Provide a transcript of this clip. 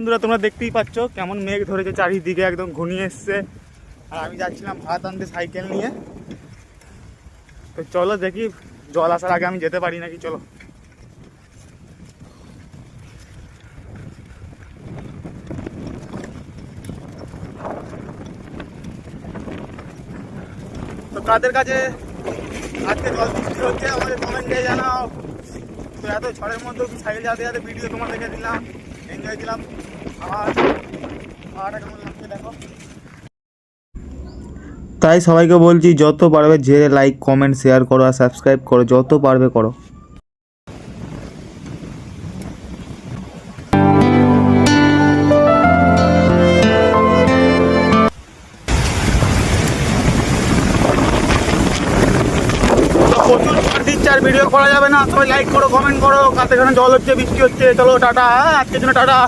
বন্ধুরা তোমরা দেখতেই পাচ্ছ কেমন মেঘ ধরেছে, চারিদিকে একদম ঘনিয়ে এসছে। আর আমি যাচ্ছিলাম ভাত আনতে সাইকেল নিয়ে। তো চলো দেখি জল আসার আগে আমি যেতে পারি নাকি। চলো তো কাদের কাছে আজকে জল বৃষ্টি হচ্ছে আমাদের কমেন্টে জানাও। তো এত ঝড়ের মধ্যেও কি সাইকেল যাতে যাতে ভিডিও তোমাদেরকে দিলাম, এনজয় দিলাম। আর কেমন লাগছে দেখো। তাই সবাইকে বলছি যত পারবে ঝেড়ে লাইক কমেন্ট শেয়ার করো আর সাবস্ক্রাইব করো, যত পারবে করো। প্রচুর ঝড় দিচ্ছে আর ভিডিও করা যাবে না, সবাই লাইক করো কমেন্ট করো। কাছে এখানে জল হচ্ছে, বৃষ্টি হচ্ছে। চলো টাটা, আজকের জন্য টাটা।